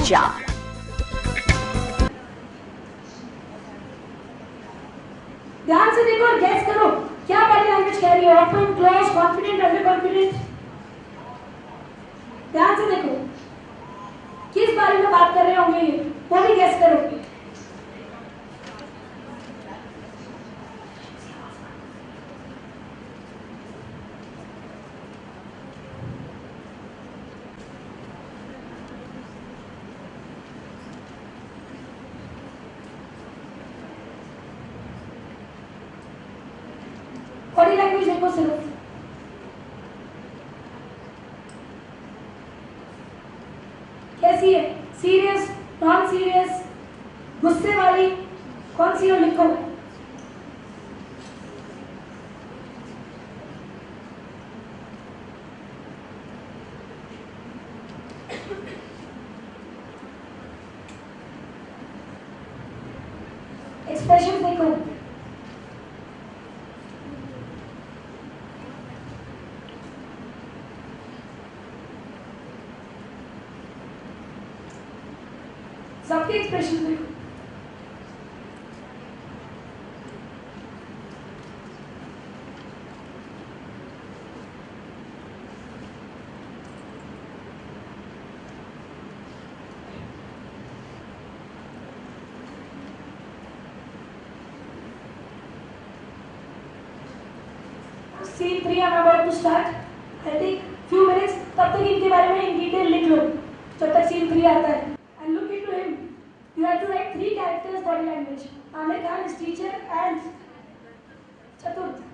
ऊर्जा। ध्यान से देखो और गैस करो क्या बॉडी लैंग्वेज कह रही है। Open, close, confident, under confident. ध्यान से देखो किस बारे में बात कर रहे होंगे वो भी गैस करो। बॉडी लैंग्वेज देखो सिर्फ। कैसी है? सीरियस, नॉन सीरियस, गुस्से वाली, कौन सी हो लिखो। एक्सप्रेशन देखो। सबके एक्सप्रेशन देखो। Scene 3 I'm about to start. I take few minutes. तब तक इनके बारे में इन डिटेल लिख लो जब तक scene 3 आता है. And look into him. You have to write 3 characters body language. Amir Khan is teacher and Chaturth.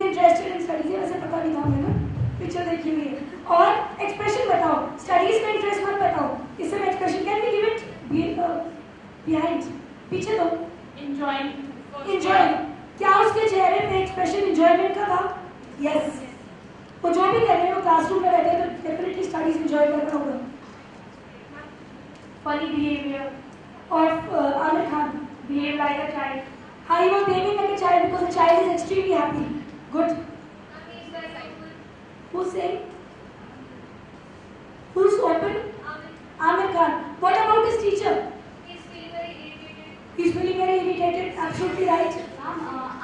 Interested in studies है, वैसे पता नहीं था हमें ना, पिक्चर देखी हुई है। और एक्सप्रेशन बताओ, स्टडीज में इंटरेस्ट मत बताओ, इस समय expression can be give it behind, पीछे दो। एंजॉय, क्या उसके चेहरे पे एक्सप्रेशन एंजॉयमेंट का था? यस। वो जो भी कर रहे हो क्लासरूम में रहते तो डेफिनेटली स्टडीज एंजॉय कर रहा होगा। Funny behaviour. और Aamir Khan behave like a child. हाँ, he was behaving like a child because the child is extremely happy. Good. Who's saying? Who's open? Amir Khan. What about his teacher? He's feeling very irritated. He's feeling very irritated. Absolutely right.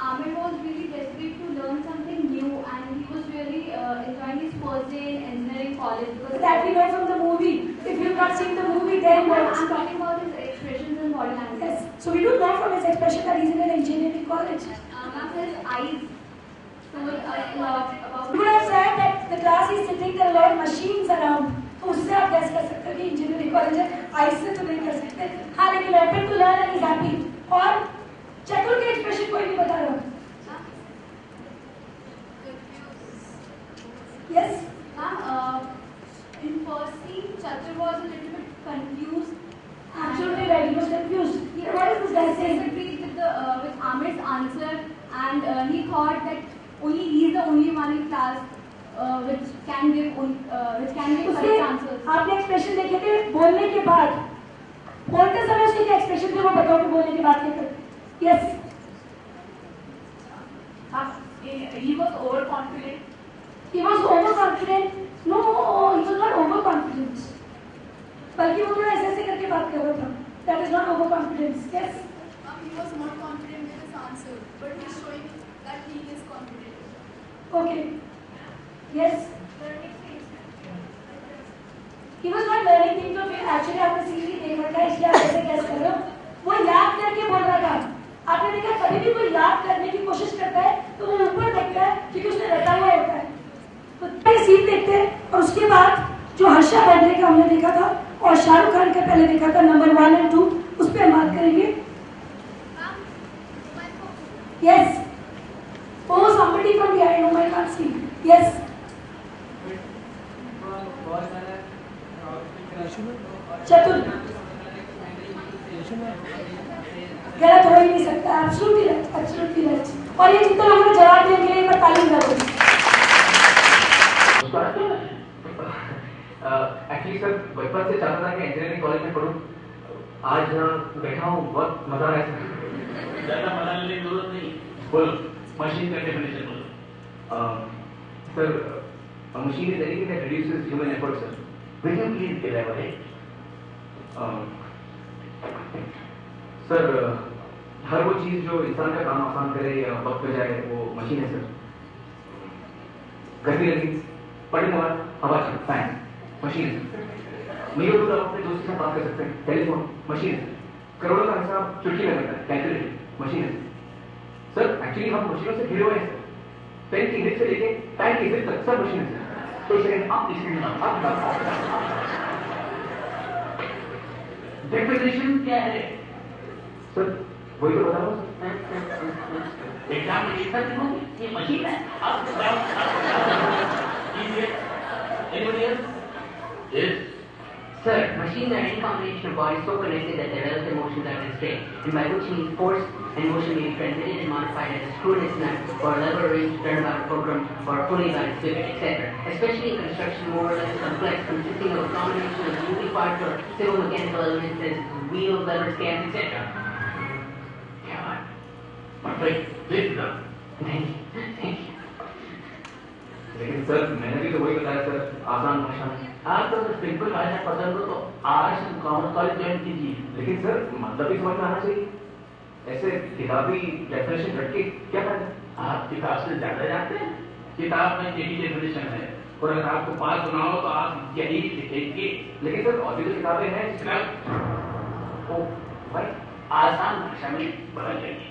Amir was really desperate to learn something new, and he was really enjoying his first day in engineering college. Because That we know from the movie. If you've not seen the movie, then what? I'm talking about his expressions and body language. Yes. So we do know from his expression that he's in an engineering college. His eyes told us a lot about. You would have said that the class is sitting, there are a lot of machines around. तो उससे आप gas कर सकते हो कि engineering college है, आई से तो नहीं कर सकते। हाँ, लेकिन open to learn and is happy. और चतुर के एक्सप्रेशन कोई नहीं बता रहा। Yes. In first scene, Chatur was a little bit confused. Absolutely right. He was confused. What is this guy saying? Disagreed with Amir's answer, and he thought that only he is the only one in class which can give correct answers. आपने expression देखे थे बोलने के बाद, बोलते समय उसके क्या एक्सप्रेशन थे वो बताओ कि बोलने के बाद क्या करते? Yes. He was overconfident. He was overconfident. No, he was not overconfident. बल्कि वो थोड़ा ऐसे करके बात कर रहा था. That is not overconfidence. Yes. He was not confident with his answer, but he's showing that he is confident. Okay. Yes. He was not learning things. तो फिर actually आपने सीधी देख रखा है इसलिए आप ऐसे कैसे कर रहे हो? वो याद करके बोल रहा था। आपने देखा कभी भी कोई याद करने की कोशिश करता है तो वो ऊपर देखता है क्योंकि उसने रटा हुआ होता है। तो पहले सीन देखते हैं और उसके बाद जो हर्षा बदले का हमने देखा था और शाहरुख खान का पहले देखा था नंबर 1 और 2, उस पर हम बात करेंगे। Yes. Oh, somebody from behind whom I can't see. Yes. Chatur. गलत हो ही नहीं सकता, एब्सोल्युटली राइट, एब्सोल्युटली राइट। और ये जितने लोगों ने जवाब दिए उनके लिए मैं ताली बजा दूंगी। एक्चुअली सर बचपन से चाहता था कि इंजीनियरिंग कॉलेज में पढ़ूं। आज यहाँ बैठा हूँ, बहुत मजा आया सर। ज़्यादा मजा लेने की जरूरत नहीं, बोलो मशीन का डेफिनेशन बोलो। Sir machine is anything that reduces human effort sir. Will you please elaborate? Sir हर वो चीज जो इंसान का काम आसान करे या वक्त में जाए वो मशीन है सर। गर्मी लगी, पढ़ने के बाद हवा चल, फैन मशीन है। मेरे को अपने दोस्त के साथ बात कर सकते हैं, टेलीफोन मशीन है। करोड़ों का हिसाब चुटकी में करता है, कैलकुलेटर मशीन है। सर एक्चुअली हम मशीनों से घिरे हुए हैं सर। पेन की ग्रिप से लेके पैन की ग्रिप तक सब मशीन है सर। एक सेकंड आप डेफिनेशन क्या है? सर वही तो बता रहा हूँ सर। एग्जाम में लिखा देखोगे ये मशीन है। आप yes. Sir, machines are any combination of bodies so connected that their relative motions are constrained, and by which means force and motion may be transmitted and modified as a screw in its nut, or a lever arranged turnabout program, or a pulley by its pivot, etc. Especially in construction more or less complex, consisting of a combination of moving parts or civil mechanical elements as wheels, levers, cams, etc. क्या बात? Perfect. Please done. Thank you. लेकिन sir मैंने भी तो वही बताया sir, आसान भाषा में। आप तो सिंपल भाषा पसंद हो तो arts and commerce college join कीजिए। लेकिन सर मतलब भी समझ में आना चाहिए। ऐसे किताबी डेफिनेशन रट के क्या फायदा? आप किताब से ज्यादा जानते हैं। किताब में यही डेफिनेशन है, और अगर आपको पास होना हो तो आप यही लिखेंगे। लेकिन सर और भी तो किताबें हैं। ओ भाई आसान भाषा में बदल जाएगी।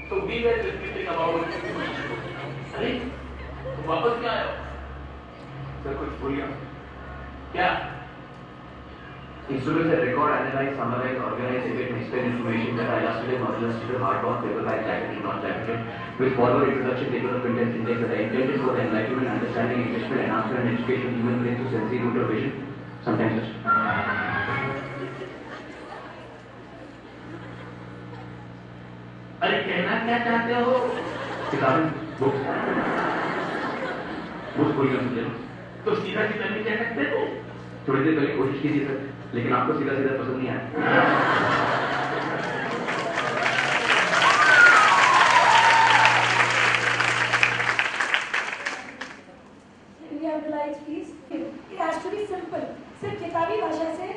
So we were discussing about अरे तो वापस क्या आया? सर कुछ भूल गया क्या? Instruments that record, analyze, summarize, organize, emit, and explain information that are illustrative, not illustrative, hardbound, paper-like, jacketed, not jacketed, with forward introduction, table of contents, index that are intended for the enlightenment, understanding, enrichment, enhancement, and education of human brain through sensory root or vision, sometimes just. अरे कहना क्या चाहते हो? किताबें, books भूल गया मुझे। तो सीधा सीधा नहीं कह सकते थे? थोड़ी देर पहले कोशिश कीजिए सर, लेकिन आपको सीधा सीधा पसंद नहीं आया। It has to be simple. सिर्फ किताबी भाषा से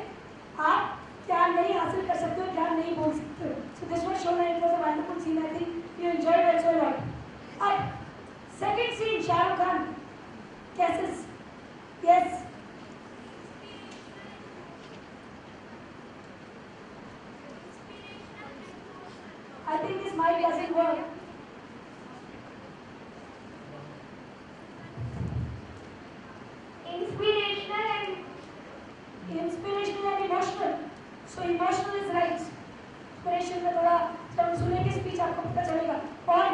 आप ज्ञान नहीं हासिल कर सकते हो, ज्ञान नहीं बोल सकते हो। So this was shown and it was a wonderful scene. I think you enjoyed it so a lot. अब second scene, Shahrukh Khan. Guesses? Yes. I think this mic doesn't work. Inspirational and emotional. So emotional is right. Inspiration में थोड़ा जब हम सुनेंगे speech आपको पता चलेगा। और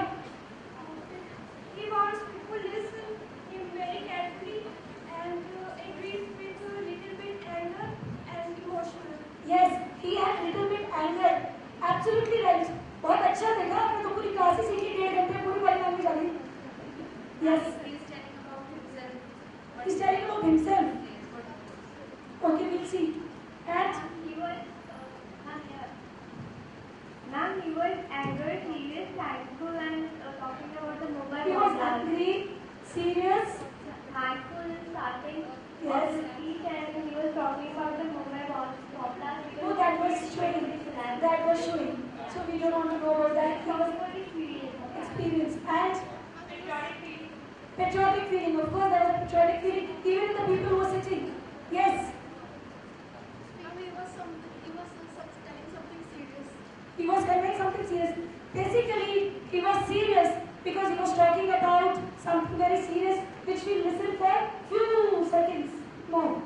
He wants people to listen him very carefully and it reads with a little bit anger and emotional. yes, he had little bit anger. Absolutely right. बहुत अच्छा देखा आपने तो पूरी क्लास ही सीखी 1.5 घंटे पूरी वाली लैंग्वेज आ गई। Yes. He's telling about himself. He's telling about himself. Okay, we'll see. And He was, ma'am, he was angry, serious, thankful, and talking about the mobile. he was angry, serious. Thankful, starting Yes. of the speech, and he was talking about the mobile podcast. No, that was showing. That was showing. So we don't want to know about that. He was experience and patriotic feeling. Of course, there was a patriotic feeling even in the people who were sitting. Yes, He was telling something serious. he was conveying something serious. Basically, he was serious because he was talking about something very serious, which we listen for few seconds more.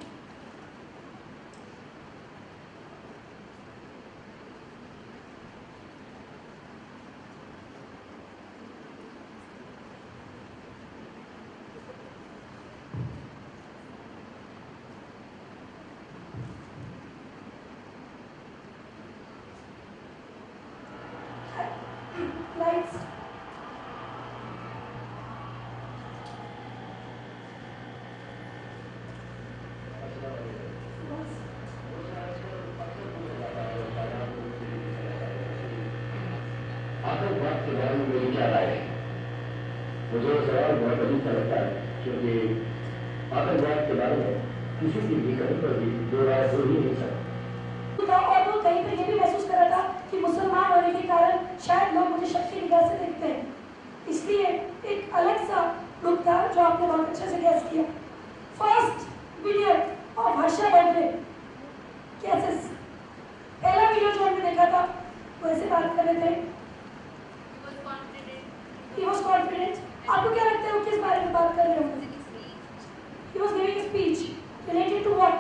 Lights. आतंकवाद के बारे में मेरी क्या राय है? मुझे सवाल बहुत अजीब सा लगता है, क्योंकि आतंकवाद के बारे में किसी की भी कहीं पर भी दो राय हो ही नहीं सकती। और वो कहीं पर ये भी महसूस कर रहा था कि मुसलमान होने के कारण शायद लोग मुझे शक की निगाह से देखते हैं, इसलिए एक अलग सा लुक था जो आपने बहुत अच्छे से गैस किया। First video of Harsha birthday कैसे, पहला वीडियो जो हमने देखा था वैसे बात कर रहे थे, he was confident. आपको क्या लगता है वो किस बारे में बात कर रहे होंगे? He was giving a speech related to what?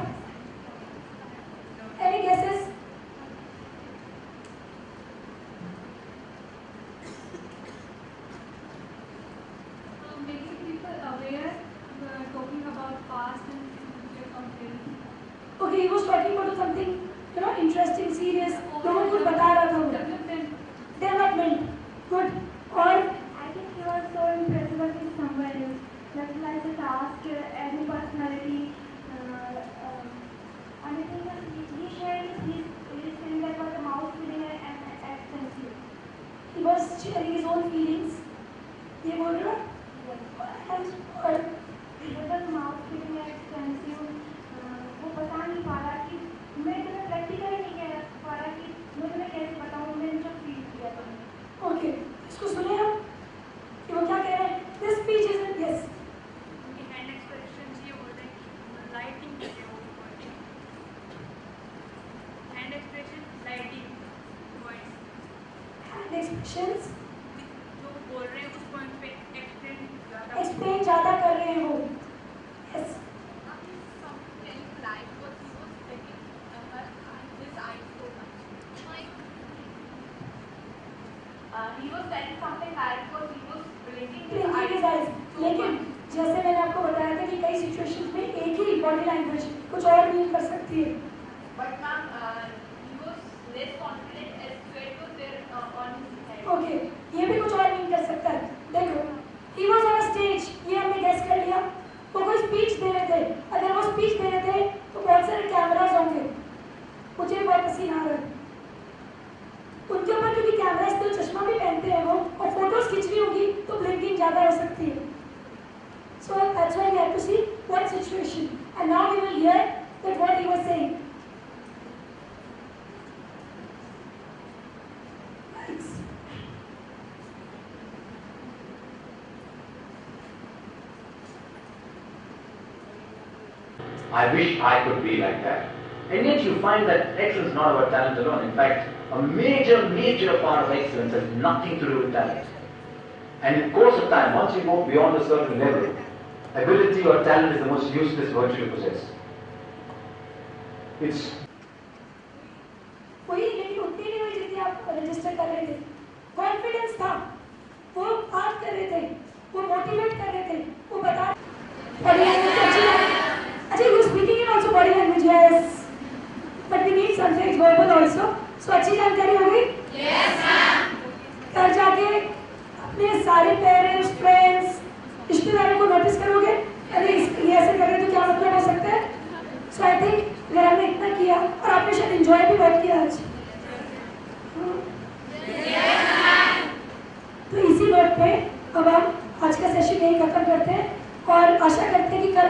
Any guesses? Making people aware, talking about past and future comparing. Okay, he was talking about something, interesting, serious. लोगों को बता रहा था वो. Development. Good. और I think he was so impressive with somewhere else. That's why I just asked any personality. And I think he shared his feeling that was a mouse feeling and extensive. he was sharing his own feelings. ये बोल रहा और Because mouse feeling extensive, वो बता नहीं पा रहा कि मैं तुम्हें प्रैक्टिकली नहीं कह पा रहा कि मैं तुम्हें कैसे बताऊँ, मैंने जो फील किया था। ओके, इसको सुने हम कि वो क्या कह रहे हैं. This speech is yes. hand expressions ये बोल रहे हैं lighting के लिए वो point hand expression lighting point Hand expressions जो बोल रहे हैं उस point पे explain ज़्यादा कर रहे हैं वो. Yes. Something like what he was taking his eyes so much. He was telling something like what he was blinking his Blinking his eyes. लेकिन जैसे मैंने आपको बताया था कि कई सिचुएशंस में एक ही बॉडी लैंग्वेज कुछ और मीन कर सकती है. But ma'am, he was less confident as sweat was there on his head. Okay, ये भी कुछ और मीन कर सकता है. देखो, he was on a stage, ये हमने गैस कर लिया. वो कोई स्पीच दे रहे थे. अगर वो स्पीच दे रहे थे तो बहुत सारे कैमरास होंगे. मुझे बहुत पसीना आ रहा है. उनके ऊपर क्योंकि कैमरा तो चश्मा भी पहनते हैं वो, और फोटोज खींचनी होगी तो ब्लिंकिंग ज़्यादा हो सकती है. So that's why we have to see what situation. And now we will hear that what he was saying. Thanks. I wish I could be like that. And yet you find that excellence is not about talent alone. In fact, a major part of excellence has nothing to do with talent. And in the course of time, once you go beyond a certain level, ability or talent is the most useless virtue to possess. It's वही, लेकिन उतनी नहीं हुई जितनी आप register कर रहे थे. कॉन्फिडेंस था, वो बात कर रहे थे, वो मोटिवेट कर रहे थे, वो बता. बॉडी लैंग्वेज अच्छी है. अच्छा, you speaking in also body language. Yes, but we need something verbal also. So अच्छी जानकारी हो गई. Yes ma'am. घर जाके अपने सारे पेरेंट्स, फ्रेंड्स, रिश्तेदारों को नोटिस करोगे. अरे ये ऐसे कर रहे तो क्या मतलब हो सकता है. सो आई थिंक अगर हमने इतना किया और आपने शायद एंजॉय भी बहुत किया आज. तो इसी नोट पे अब हम आज का सेशन यही खत्म करते हैं और आशा करते हैं कि कल